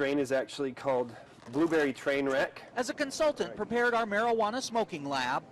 strain is actually called blueberry train wreck. As a consultant prepared our marijuana smoking lab,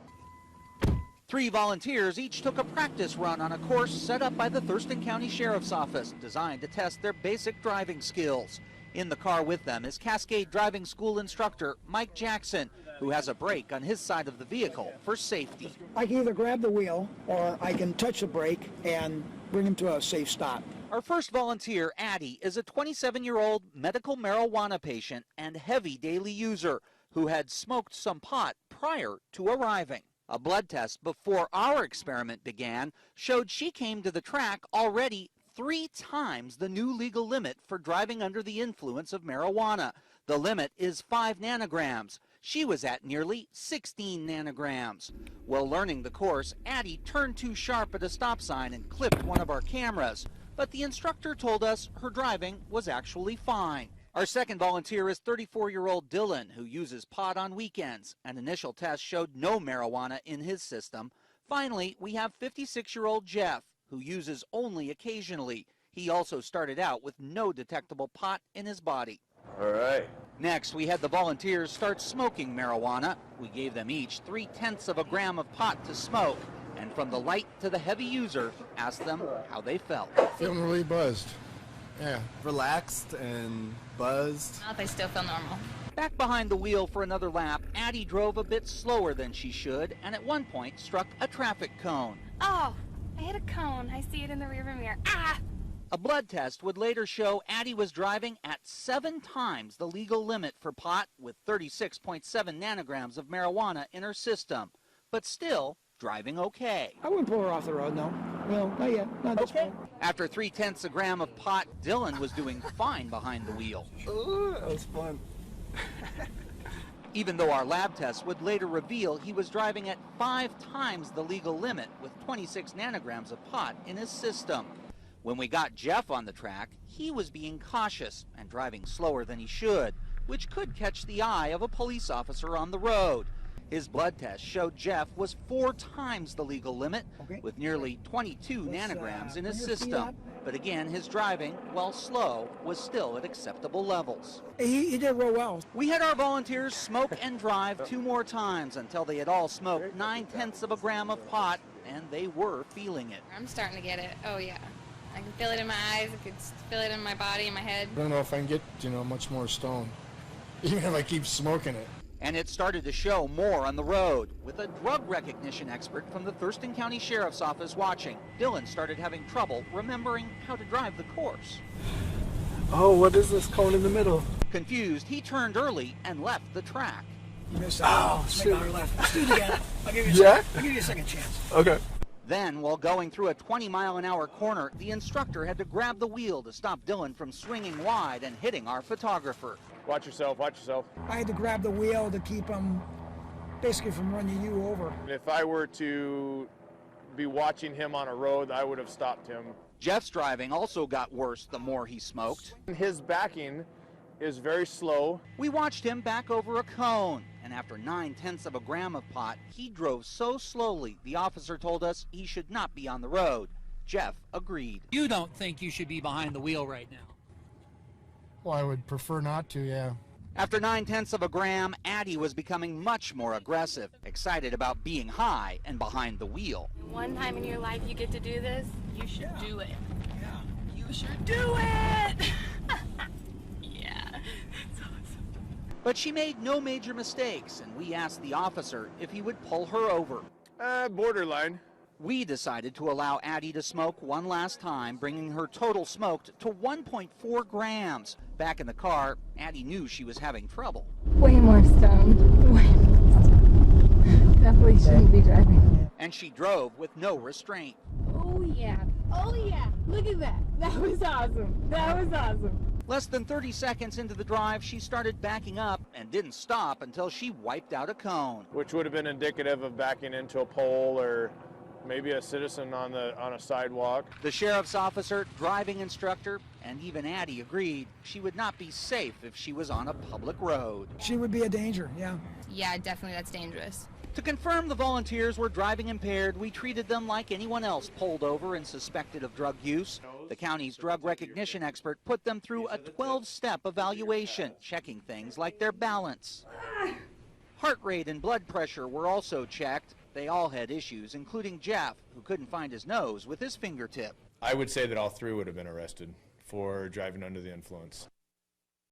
3 volunteers each took a practice run on a course set up by the Thurston County Sheriff's Office, designed to test their basic driving skills. In the car with them is Cascade Driving School instructor Mike Jackson, who has a brake on his side of the vehicle for safety. I can either grab the wheel or I can touch the brake and bring him to a safe stop. Our first volunteer, Addie, is a 27-year-old medical marijuana patient and heavy daily user who had smoked some pot prior to arriving. A blood test before our experiment began showed she came to the track already 3 times the new legal limit for driving under the influence of marijuana. The limit is 5 nanograms. She was at nearly 16 nanograms. While learning the course, Addie turned too sharp at a stop sign and clipped one of our cameras. But the instructor told us her driving was actually fine. Our second volunteer is 34-year-old Dylan, who uses pot on weekends. An initial test showed no marijuana in his system. Finally, we have 56-year-old Jeff, who uses only occasionally. He also started out with no detectable pot in his body. All right. Next, we had the volunteers start smoking marijuana. We gave them each 0.3 of a gram of pot to smoke, and from the light to the heavy user, asked them how they felt. Feeling really buzzed. Yeah. Relaxed and buzzed. I still feel normal. Back behind the wheel for another lap, Addie drove a bit slower than she should, and at one point struck a traffic cone. Oh, I hit a cone. I see it in the rearview mirror. Ah! A blood test would later show Addie was driving at 7 times the legal limit for pot with 36.7 nanograms of marijuana in her system, but still driving okay. I wouldn't pull her off the road, no. No, not yet. Not this point. After 0.3 of a gram of pot, Dylan was doing fine behind the wheel. Ooh, that was fun. Even though our lab tests would later reveal he was driving at 5 times the legal limit with 26 nanograms of pot in his system. When we got Jeff on the track, he was being cautious and driving slower than he should, which could catch the eye of a police officer on the road. His blood test showed Jeff was 4 times the legal limit with nearly 22 nanograms in his system. But again, his driving, while slow, was still at acceptable levels. He did real well. We had our volunteers smoke and drive 2 more times until they had all smoked 0.9 of a gram of pot, and they were feeling it. I'm starting to get it. Oh, yeah. I can feel it in my eyes. I can feel it in my body, in my head. I don't know if I can get, much more stoned, even if I keep smoking it. And it started to show more on the road. With a drug recognition expert from the Thurston County Sheriff's Office watching, Dylan started having trouble remembering how to drive the course. Oh, what is this cone in the middle? Confused, he turned early and left the track. You missed Oh, shit. Left. Let's do it again. I'll give you a second chance. Okay. Then, while going through a 20-mile-an-hour corner, the instructor had to grab the wheel to stop Dylan from swinging wide and hitting our photographer. Watch yourself, watch yourself. I had to grab the wheel to keep him basically from running you over. If I were to be watching him on a road, I would have stopped him. Jeff's driving also got worse the more he smoked. His backing is very slow. We watched him back over a cone, and after 0.9 of a gram of pot, he drove so slowly the officer told us he should not be on the road. Jeff agreed. You don't think you should be behind the wheel right now? Well, I would prefer not to, yeah. After 0.9 of a gram, Addie was becoming much more aggressive, excited about being high and behind the wheel. One time in your life you get to do this, you should do it. Yeah. You should do it! Yeah, that's awesome. But she made no major mistakes, and we asked the officer if he would pull her over. Borderline. We decided to allow Addie to smoke one last time, bringing her total smoked to 1.4 grams. Back in the car, Addie knew she was having trouble. Way more stoned. Way more stoned. Definitely shouldn't be driving. And she drove with no restraint. Oh yeah. Oh yeah. Look at that. That was awesome. That was awesome. Less than 30 seconds into the drive, she started backing up and didn't stop until she wiped out a cone. Which would have been indicative of backing into a pole or maybe a citizen on a sidewalk. The sheriff's officer, driving instructor, and even Addie agreed she would not be safe if she was on a public road. She would be a danger, yeah. Yeah, definitely that's dangerous. To confirm the volunteers were driving impaired, we treated them like anyone else pulled over and suspected of drug use. The county's drug recognition expert put them through a 12-step evaluation, checking things like their balance. Heart rate and blood pressure were also checked. They all had issues, including Jeff, who couldn't find his nose with his fingertip. I would say that all three would have been arrested for driving under the influence.